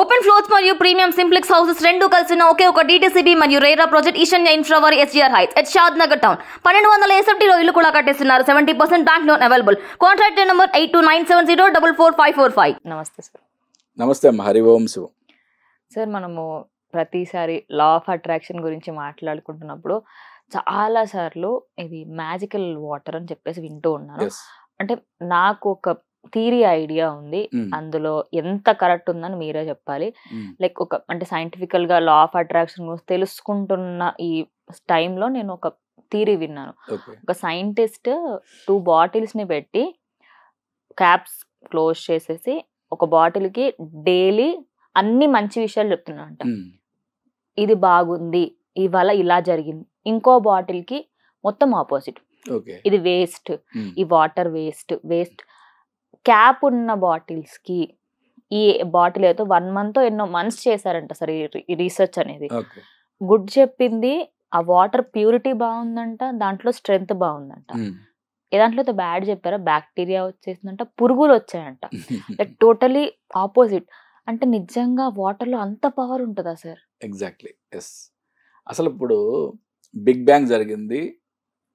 Open floors మరియు premium simplex houses రెండు కలిసిన ఒకే ఒక DTCB మరియు రేరా ప్రాజెక్ట్ ఈశాన్య ఇన్ఫ్రావారి SGR heights at Shad Nagar town 1200 SFTలో ఇల్లు కూడా కట్టేస్తున్నారు. 70% bank loan available. Contract number 8297044545. నమస్తే సార్. నమస్తే అమ్మ. హరి ఓం శివం. సార్, మనము ప్రతిసారి లా ఆఫ్ అట్రాక్షన్ గురించి మాట్లాడుకుంటున్నప్పుడు చాలా సార్లు ఇది మ్యాజికల్ వాటర్ అని చెప్పేసి వింటూ ఉన్నాను. అంటే నాకు ఒక థియరీ ఐడియా ఉంది, అందులో ఎంత కరెక్ట్ ఉందని మీరే చెప్పాలి. లైక్ ఒక అంటే సైంటిఫికల్ గా లా ఆఫ్ అట్రాక్షన్ గురించి తెలుసుకుంటున్న ఈ టైంలో నేను ఒక థియరీ విన్నాను. ఒక సైంటిస్ట్ 2 బాటిల్స్ ని పెట్టి క్యాప్స్ క్లోజ్ చేసేసి ఒక బాటిల్ కి డైలీ అన్ని మంచి విషయాలు చెప్తున్నాడంట. ఇది బాగుంది, ఇవాళ ఇలా జరిగింది. ఇంకో బాటిల్ కి మొత్తం ఆపోజిట్, ఇది వేస్ట్, ఈ వాటర్ వేస్ట్. క్యాప్ ఉన్న బాటిల్స్ కి ఈ బాటిల్ అయితే 1 month ఎన్నో మంత్స్ చేశారంట సార్ ఈ రీసెర్చ్ అనేది. గుడ్ చెప్పింది, ఆ వాటర్ ప్యూరిటీ బాగుందంట, దాంట్లో స్ట్రెంగ్త్ బాగుందంట. ఏ దాంట్లో అయితే బ్యాడ్ చెప్పారా, బ్యాక్టీరియా వచ్చేసిందంట, పురుగులు వచ్చాయంట. Like totally opposite. అంటే నిజంగా వాటర్ లో అంత పవర్ ఉంటుందా సార్? Exactly, yes. అసలు ఇప్పుడు బిగ్ బ్యాంగ్ జరిగింది,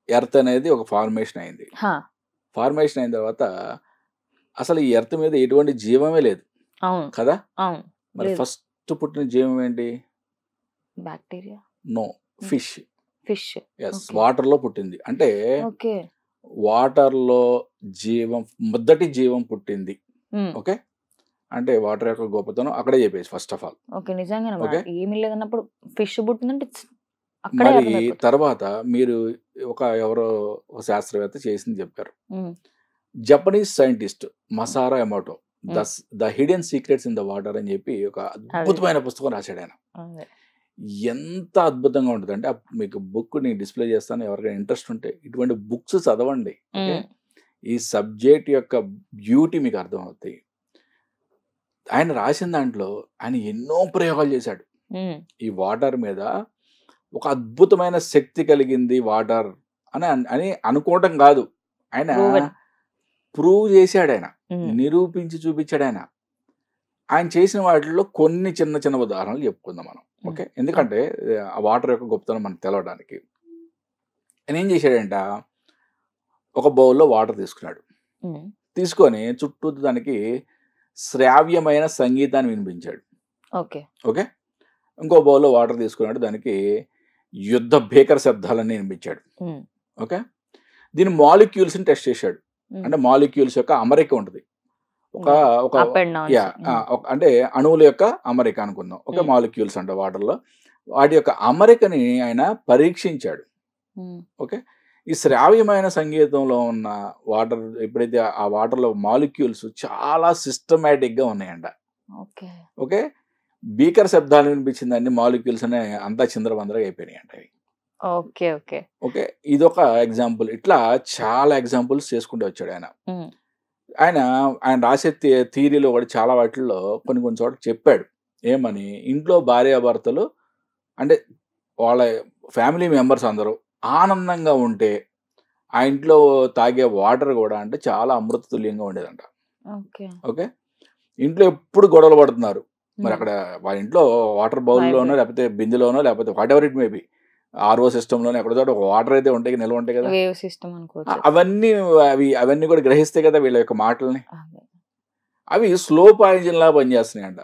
ఎర్త్ అనేది ఒక ఫార్మేషన్ అయింది. ఫార్మేషన్ అయిన తర్వాత అసలు ఈ ఎర్త్ మీద ఎటువంటి జీవమే లేదు కదా. మరి ఫస్ట్ పుట్టిన జీవం ఏంటి? Bacteria. No, fish. Yes, water లో పుట్టింది. అంటే వాటర్ లో జీవం, మొదటి జీవం పుట్టింది. ఓకే, అంటే వాటర్ యొక్క గొప్పతనం అక్కడే చెప్పేసి ఫస్ట్ ఆఫ్ ఆల్. ఓకే, నిజంగా ఏమీ లేదన్నప్పుడు ఫిష్ పుట్టిందంటే మరి తర్వాత మీరు ఎవరో ఒక శాస్త్రవేత్త చేసింది చెప్పారు. Japanese scientist Masaru Emoto the hidden secrets in the water అని చెప్పి ఒక అద్భుతమైన పుస్తకం రాశాడు ఆయన. ఎంత అద్భుతంగా ఉంటుంది అంటే, మీకు బుక్ ని డిస్ప్లే చేస్తాను, ఎవరికైనా ఇంట్రెస్ట్ ఉంటే ఇటువంటి బుక్స్ చదవండి. ఈ సబ్జెక్ట్ యొక్క బ్యూటీ మీకు అర్థం అవుతాయి. ఆయన రాసిన దాంట్లో ఆయన ఎన్నో ప్రయోగాలు చేశాడు ఈ వాటర్ మీద. ఒక అద్భుతమైన శక్తి కలిగింది వాటర్ అని అనుకోవటం కాదు, ఆయన ప్రూవ్ చేశాడు, ఆయన నిరూపించి చూపించాడు. ఆయన చేసిన వాటిల్లో కొన్ని చిన్న చిన్న ఉదాహరణలు చెప్పుకుందాం మనం. ఓకే, ఎందుకంటే ఆ వాటర్ యొక్క గొప్పతనం మనకు తెలవడానికి. ఆయన ఏం చేశాడంట, ఒక బౌల్లో వాటర్ తీసుకున్నాడు. తీసుకొని చుట్టూ దానికి శ్రావ్యమైన సంగీతాన్ని వినిపించాడు. ఓకే, ఇంకో బౌల్లో వాటర్ తీసుకున్నాడు, దానికి యుద్ధ భీకర శబ్దాలన్నీ వినిపించాడు. ఓకే, దీని మాలిక్యూల్స్ ని టెస్ట్ చేశాడు. అంటే మాలిక్యూల్స్ యొక్క అమరిక ఉంటుంది, అంటే అణువుల యొక్క అమరిక అనుకుందాం. ఓకే, మాలిక్యూల్స్ అంటే వాటర్లో వాటి యొక్క అమరికని ఆయన పరీక్షించాడు. ఓకే, ఈ శ్రావ్యమైన సంగీతంలో ఉన్న వాటర్, ఎప్పుడైతే ఆ వాటర్లో మాలిక్యూల్స్ చాలా సిస్టమేటిక్ గా ఉన్నాయంట. ఓకే, భీకర శబ్దాలు వినిపించింది, అన్ని మాలిక్యూల్స్ అనే అంతా చిందరవందరగా అయిపోయినాయి అంట. ఓకే, ఇదొక ఎగ్జాంపుల్. ఇట్లా చాలా ఎగ్జాంపుల్స్ చేసుకుంటూ వచ్చాడు ఆయన. ఆయన రాసే థియరీలో కూడా చాలా వాటిల్లో కొన్ని చోట్ల చెప్పాడు ఏమని, ఇంట్లో భార్యాభర్తలు అంటే వాళ్ళ ఫ్యామిలీ మెంబర్స్ అందరూ ఆనందంగా ఉంటే ఆ ఇంట్లో తాగే వాటర్ కూడా అంటే చాలా అమృత తుల్యంగా ఉండేదంట. ఓకే, ఇంట్లో ఎప్పుడు గొడవలు పడుతున్నారు, మరి అక్కడ వాళ్ళ ఇంట్లో వాటర్ బౌల్లోనో లేకపోతే బిందెలోనో లేకపోతే what ever it maybe, RO సిస్టంలోనే ఎక్కడ చోట వాటర్ అయితే ఉంటాయి, నిల్వ ఉంటాయి కదా, అవన్నీ కూడా గ్రహిస్తాయి కదా వీళ్ళ యొక్క మాటల్ని. అవి స్లో పాయిజన్ లా పనిచేస్తున్నాయంట.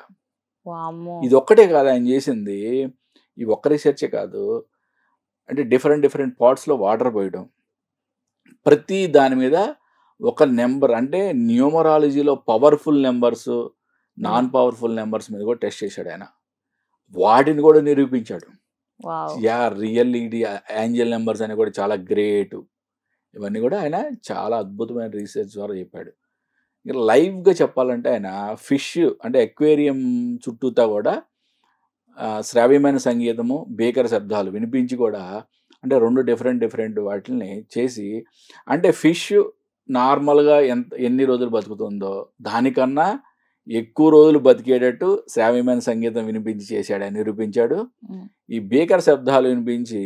ఇది ఒక్కటే కాదు ఆయన చేసింది, ఈ ఒక్క రీసెర్చే కాదు, అంటే డిఫరెంట్ పార్ట్స్ లో వాటర్ పోయడం, ప్రతి దాని మీద ఒక నెంబర్, అంటే న్యూమరాలజీలో powerful numbers, non powerful numbers మీద కూడా టెస్ట్ చేశాడు ఆయన. వాటిని కూడా నిరూపించాడు. రియల్లీ ఏంజల్ నెంబర్స్ అని కూడా చాలా గ్రేట్. ఇవన్నీ కూడా ఆయన చాలా అద్భుతమైన రీసెర్చ్ ద్వారా చెప్పాడు. ఇంకా లైవ్ గా చెప్పాలంటే ఆయన ఫిష్ అంటే ఎక్వేరియం చుట్టూతా కూడా శ్రావ్యమైన సంగీతము, భీకర శబ్దాలు వినిపించి కూడా, అంటే 2 డిఫరెంట్ వాటిని చేసి, అంటే ఫిష్ నార్మల్గా ఎన్ని రోజులు బతుకుతుందో దానికన్నా ఎక్కువ రోజులు బతికేటట్టు శ్రావ్యమైన సంగీతం వినిపించి చేశాడు, నిరూపించాడు. ఈ భీకర శబ్దాలు వినిపించి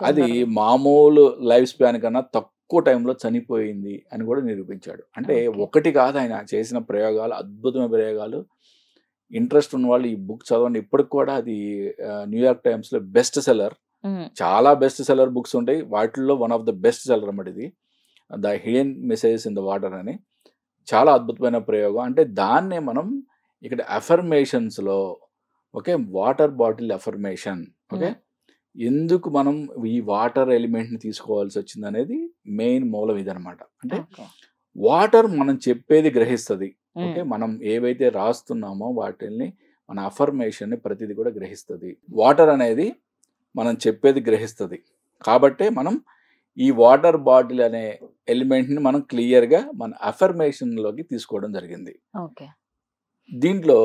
అది మామూలు లైఫ్ స్పాన్ కన్నా తక్కువ టైంలో చనిపోయింది అని కూడా నిరూపించాడు. అంటే ఒకటి కాదు, ఆయన చేసిన ప్రయోగాలు అద్భుతమైన ప్రయోగాలు. ఇంట్రెస్ట్ ఉన్న వాళ్ళు ఈ బుక్ చదవండి. ఇప్పటికి కూడా అది న్యూయార్క్ టైమ్స్లో బెస్ట్ సెల్లర్. చాలా బెస్ట్ సెల్లర్ బుక్స్ ఉంటాయి, వాటిల్లో one of the best seller అన్నమాట ఇది, the hidden messages in the water అని. చాలా అద్భుతమైన ప్రయోగం. అంటే దాన్నే మనం ఇక్కడ అఫర్మేషన్స్లో, okay, water bottle affirmation, okay, ఎందుకు మనం ఈ వాటర్ ఎలిమెంట్ని తీసుకోవాల్సి వచ్చింది అనేది మెయిన్ మూలం ఇదనమాట. అంటే వాటర్ మనం చెప్పేది గ్రహిస్తుంది, ఓకే, మనం ఏవైతే రాస్తున్నామో వాటిని మన అఫర్మేషన్ని ప్రతిదీ కూడా గ్రహిస్తుంది. వాటర్ అనేది మనం చెప్పేది గ్రహిస్తుంది కాబట్టే మనం ఈ వాటర్ బాటిల్ అనే ఎలిమెంట్ని మనం క్లియర్గా మన అఫర్మేషన్లోకి తీసుకోవడం జరిగింది. దీంట్లో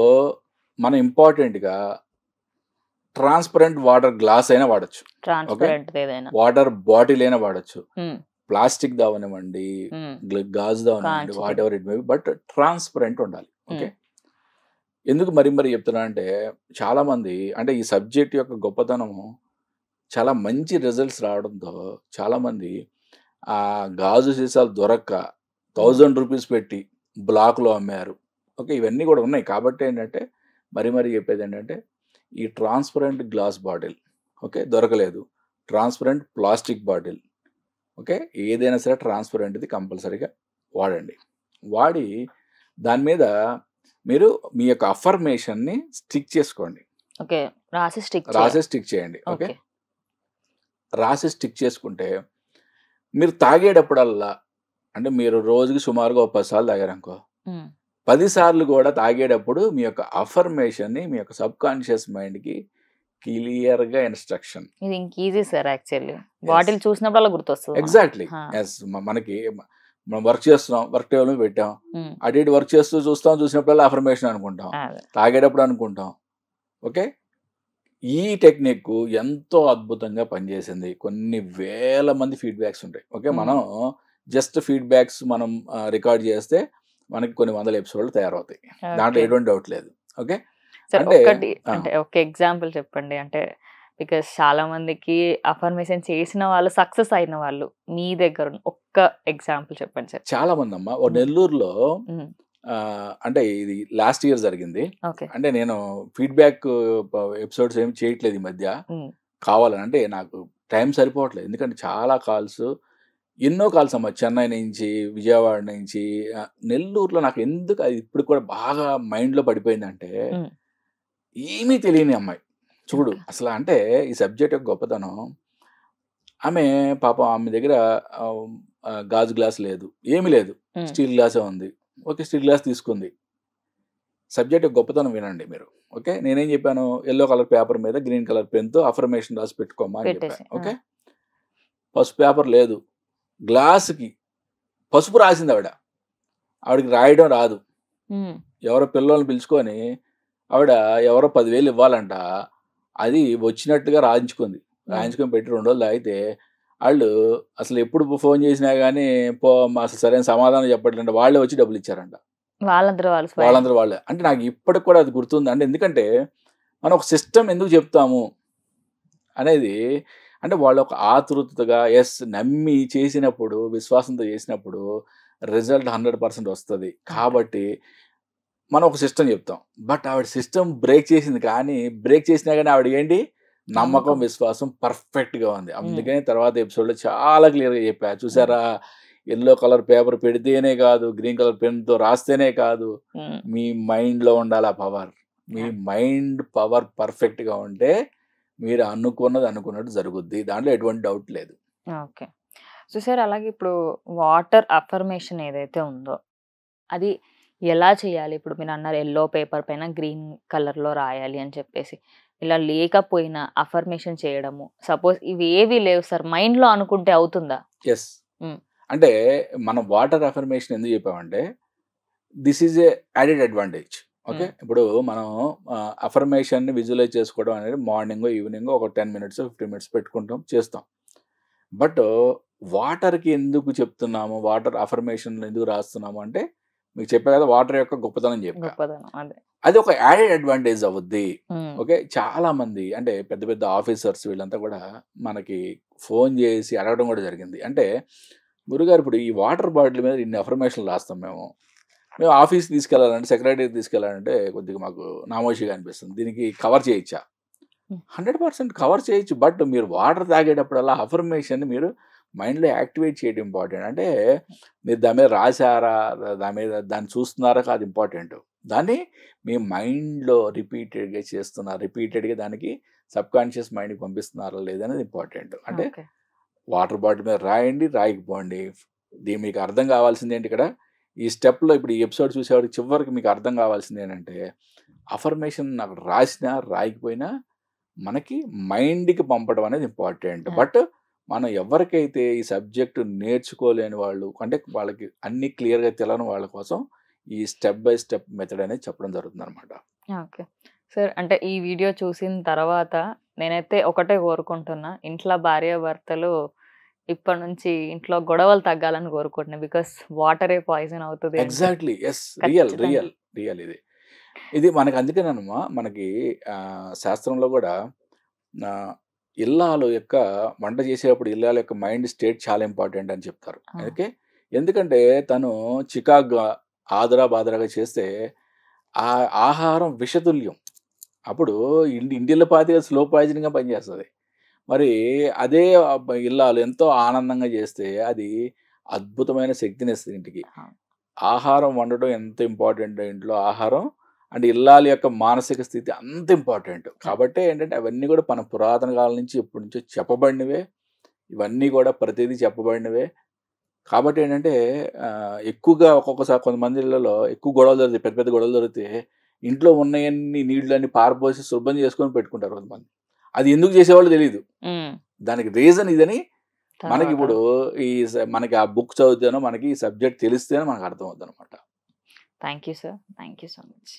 మనం ఇంపార్టెంట్గా ట్రాన్స్పరెంట్ వాటర్ గ్లాస్ అయినా వాడచ్చు, వాటర్ బాటిల్ అయినా వాడచ్చు, ప్లాస్టిక్ దావనివ్వండి, గాజు దావనివ్వండి, whatever it may be, but transparent ఉండాలి. ఓకే, ఎందుకు మరి చెప్తున్నా అంటే చాలా మంది అంటే ఈ సబ్జెక్ట్ యొక్క గొప్పతనము చాలా మంచి రిజల్ట్స్ రావడంతో చాలా మంది ఆ గాజు సీసాలు దొరక్క 1000 రూపీస్ పెట్టి బ్లాక్లో అమ్మారు. ఓకే, ఇవన్నీ కూడా ఉన్నాయి. కాబట్టి ఏంటంటే మరి చెప్పేది ఏంటంటే ఈ ట్రాన్స్పరెంట్ గ్లాస్ బాటిల్, ఓకే, దొరకలేదు, ట్రాన్స్పరెంట్ ప్లాస్టిక్ బాటిల్, ఓకే, ఏదైనా సరే ట్రాన్స్పరెంట్ది కంపల్సరీగా వాడండి. వాడి దాని మీద మీరు మీ యొక్క అఫర్మేషన్ని స్టిక్ చేసుకోండి. ఓకే, రాసి స్టిక్ చేయండి. ఓకే, రాసి స్టిక్ చేసుకుంటే మీరు తాగేటప్పుడల్లా, అంటే మీరు రోజుకి సుమారుగా 10 సార్లు తాగారనుకో, 10 సార్లు కూడా తాగేటప్పుడు మీ యొక్క అఫర్మేషన్ని మీ యొక్క సబ్ కాన్షియస్ మైండ్కి క్లియర్గా ఇన్స్ట్రక్షన్. ఇది ఈజీ సార్, యాక్చువల్లీ బాటిల్ చూసినప్పుడు గుర్తొస్తుంది. ఎగ్జాక్ట్లీ. ఎస్, మనకి మనం వర్క్ చేస్తున్నాం, వర్క్ టేబుల్ మీద పెట్టాం, అటు ఇటు వర్క్ చేస్తూ చూసినప్పుడల్లా అఫర్మేషన్ అనుకుంటాం, తాగేటప్పుడు అనుకుంటాం. ఓకే, ఈ టెక్నిక్ ఎంతో అద్భుతంగా పనిచేసింది. కొన్ని వేల మంది ఫీడ్బ్యాక్స్ ఉంటాయి. ఓకే, మనం జస్ట్ ఫీడ్బ్యాక్స్ మనం రికార్డ్ చేస్తే మనకి కొన్ని వందల ఎపిసోడ్లు తయారవుతాయి, దాంట్లో ఎటువంటి డౌట్ లేదు. ఓకే, అంటే ఒక ఎగ్జాంపుల్ చెప్పండి. అంటే బికాస్ చాలా మందికి అఫర్మేషన్ చేసిన వాళ్ళు, సక్సెస్ అయిన వాళ్ళు మీ దగ్గర ఒక్క ఎగ్జాంపుల్ చెప్పండి సార్. చాలా మంది అమ్మా, ఓ నెల్లూరులో అంటే ఇది లాస్ట్ ఇయర్ జరిగింది. అంటే నేను ఫీడ్బ్యాక్ ఎపిసోడ్స్ ఏమి చేయట్లేదు ఈ మధ్య, కావాలని, అంటే నాకు టైం సరిపోవట్లేదు. ఎందుకంటే చాలా కాల్స్, ఎన్నో కాల్స్ అమ్మా, చెన్నై నుంచి, విజయవాడ నుంచి, నెల్లూరులో. నాకు ఎందుకు అది ఇప్పుడు కూడా బాగా మైండ్లో పడిపోయిందంటే, ఏమీ తెలియని అమ్మాయి చూడు అసలు. అంటే ఈ సబ్జెక్ట్ యొక్క గొప్పతనం, ఆమె పాపం ఆమె దగ్గర గాజు గ్లాస్ లేదు, ఏమీ లేదు, స్టీల్ గ్లాసే ఉంది. ఓకే, స్టీల్ గ్లాస్ తీసుకుంది. సబ్జెక్ట్ యొక్క గొప్పతనం వినండి మీరు. ఓకే, నేనేం చెప్పాను, ఎల్లో కలర్ పేపర్ మీద గ్రీన్ కలర్ పెన్తో అఫర్మేషన్ రాసి పెట్టుకోమా అని చెప్పాను. ఓకే, పసుపు పేపర్ లేదు, గ్లాసుకి పసుపు రాసింది ఆవిడకి రాయడం రాదు. ఎవరో పిల్లల్ని పిలుచుకొని ఆవిడ ఎవరో 10,000 ఇవ్వాలంట, అది వచ్చినట్టుగా రాయించుకొని పెట్టి 2 రోజులు తాగితే వాళ్ళు అసలు ఎప్పుడు ఫోన్ చేసినా కానీ అసలు సరైన సమాధానం చెప్పట్లేంట, వాళ్ళే వచ్చి డబ్బులు ఇచ్చారంట, వాళ్ళందరూ వాళ్ళే. అంటే నాకు ఇప్పటికి కూడా అది గుర్తుంది. అంటే ఎందుకంటే మనం ఒక సిస్టమ్ ఎందుకు చెప్తాము అనేది, అంటే వాళ్ళు ఒక ఆతృతగా నమ్మి చేసినప్పుడు, విశ్వాసంతో చేసినప్పుడు రిజల్ట్ 100% వస్తుంది. కాబట్టి మనం ఒక సిస్టమ్ చెప్తాం. బట్ ఆవిడ సిస్టమ్ బ్రేక్ చేసింది, కానీ బ్రేక్ చేసినా కానీ ఆవిడ ఏంటి, నమ్మకం, విశ్వాసం పర్ఫెక్ట్గా ఉంది. అందుకని తర్వాత ఎపిసోడ్లో చాలా క్లియర్గా చెప్పా, చూసారా, ఎల్లో కలర్ పేపర్ పెడితేనే కాదు, గ్రీన్ కలర్ పెన్తో రాస్తేనే కాదు, మీ మైండ్లో ఉండాలి ఆ పవర్. మీ మైండ్ పవర్ పర్ఫెక్ట్గా ఉంటే మీరు అనుకున్నట్టు జరుగుద్ది, దాంట్లో ఎటువంటి డౌట్ లేదు. ఓకే, సో సార్ అలాగే ఇప్పుడు వాటర్ అఫర్మేషన్ ఏదైతే ఉందో అది ఎలా చేయాలి? ఇప్పుడు మీరు అన్నారు ఎల్లో పేపర్ పైన గ్రీన్ కలర్లో రాయాలి అని చెప్పేసి, ఇలా లేకపోయినా అఫర్మేషన్ చేయడము, సపోజ్ ఇవి ఏవి లేవు సార్, మైండ్లో అనుకుంటే అవుతుందా? ఎస్, అంటే మనం వాటర్ అఫర్మేషన్ ఎందుకు చెప్పామంటే this is a added advantage. Okay, ఇప్పుడు మనం అఫర్మేషన్ని విజువలైజ్ చేసుకోవడం అనేది మార్నింగ్ ఈవినింగ్ ఒక 10 minutes 15 minutes పెట్టుకుంటాం, చేస్తాం. బట్ వాటర్కి ఎందుకు చెప్తున్నాము, వాటర్ అఫర్మేషన్ ఎందుకు రాస్తున్నాము అంటే మీకు చెప్పా కదా, వాటర్ యొక్క గొప్పతనం చెప్పా, అది ఒక యాడెడ్ అడ్వాంటేజ్ అవుద్ది. ఓకే, చాలా మంది అంటే పెద్ద పెద్ద ఆఫీసర్స్ వీళ్ళంతా కూడా మనకి ఫోన్ చేసి అడగడం కూడా జరిగింది. అంటే గురుగారు, ఇప్పుడు ఈ వాటర్ బాటిల్ మీద ఇన్ని అఫర్మేషన్లు రాస్తాం మేము, మేము ఆఫీస్కి తీసుకెళ్ళాలంటే, సెక్రటరీకి తీసుకెళ్ళాలంటే కొద్దిగా మాకు నామోషిగా అనిపిస్తుంది. దీనికి కవర్ చేయొచ్చా? 100% కవర్ చేయొచ్చు. బట్ మీరు వాటర్ తాగేటప్పుడల్లా అఫర్మేషన్ మీరు మైండ్లో యాక్టివేట్ చేయడం ఇంపార్టెంట్. అంటే మీరు దాని మీద రాశారా, దాన్ని చూస్తున్నారా కాదు ఇంపార్టెంట్. దాన్ని మీ మైండ్లో రిపీటెడ్గా చేస్తున్నారు, రిపీటెడ్గా దానికి సబ్కాన్షియస్ మైండ్కి పంపిస్తున్నారా లేదనేది ఇంపార్టెంట్. అంటే వాటర్ బాటిల్ మీద రాయండి, రాయకపోండి, దీని మీకు అర్థం కావాల్సింది ఏంటి ఇక్కడ ఈ స్టెప్లో. ఇప్పుడు ఈ ఎపిసోడ్ చూసేవాడికి చివరికి మీకు అర్థం కావాల్సింది ఏంటంటే అఫర్మేషన్ అక్కడ రాసినా రాయకపోయినా మనకి మైండ్కి పంపడం అనేది ఇంపార్టెంట్. బట్ మనం ఎవరికైతే ఈ సబ్జెక్టు నేర్చుకోలేని వాళ్ళు, అంటే వాళ్ళకి అన్ని క్లియర్గా తెలియని వాళ్ళ కోసం ఈ స్టెప్ బై స్టెప్ మెథడ్ అనేది చెప్పడం జరుగుతుంది అనమాట. ఓకే సార్, అంటే ఈ వీడియో చూసిన తర్వాత నేనైతే ఒకటే కోరుకుంటున్నా, ఇంట్లో భార్యాభర్తలు ఇప్పటి నుంచి ఇంట్లో గొడవలు తగ్గాలని కోరుకుంటున్నా. బికాస్ వాటరే పాయిజన్ అవుతుంది. Exactly, yes, real real real ఇది మనకి. అందుకేనమ్మా మనకి శాస్త్రంలో కూడా ఇల్లాలు యొక్క వంట చేసేటప్పుడు ఇల్లాల యొక్క మైండ్ స్టేట్ చాలా ఇంపార్టెంట్ అని చెప్తారు. ఓకే, ఎందుకంటే తను చికాగ్గా ఆదరాబాదరాగా చేస్తే ఆ ఆహారం విషతుల్యం. అప్పుడు ఇంటిల్ల పాతిగా స్లో పాయిజన్గా పనిచేస్తుంది. మరి అదే ఇల్లాలు ఎంతో ఆనందంగా చేస్తే అది అద్భుతమైన శక్తిని ఇస్తుంది ఇంటికి. ఆహారం వండడం ఎంత ఇంపార్టెంట్, ఇంట్లో ఆహారం అంటే ఇల్లాల యొక్క మానసిక స్థితి అంత ఇంపార్టెంట్. కాబట్టి ఏంటంటే అవన్నీ కూడా మన పురాతన కాలం నుంచి ఇప్పటి నుంచో చెప్పబడినవే, ఇవన్నీ కూడా ప్రతిదీ చెప్పబడినవే. కాబట్టి ఏంటంటే ఎక్కువగా ఒక్కొక్కసారి కొంతమంది ఇళ్ళలో ఎక్కువ గొడవలు జరుగుతాయి, పెద్ద పెద్ద గొడవలు జరిగితే ఇంట్లో ఉన్నవన్నీ నీళ్ళన్నీ పారపోసి శుభ్రం చేసుకొని పెట్టుకుంటారు కొంతమంది. అది ఎందుకు చేసేవాళ్ళు తెలియదు. దానికి రీజన్ ఇదని మనకి ఇప్పుడు మనకి ఆ బుక్ చదివితేనో మనకి ఈ సబ్జెక్ట్ తెలిస్తేనో మనకు అర్థమవుతుంది అనమాట. Thank you sir, thank you so much.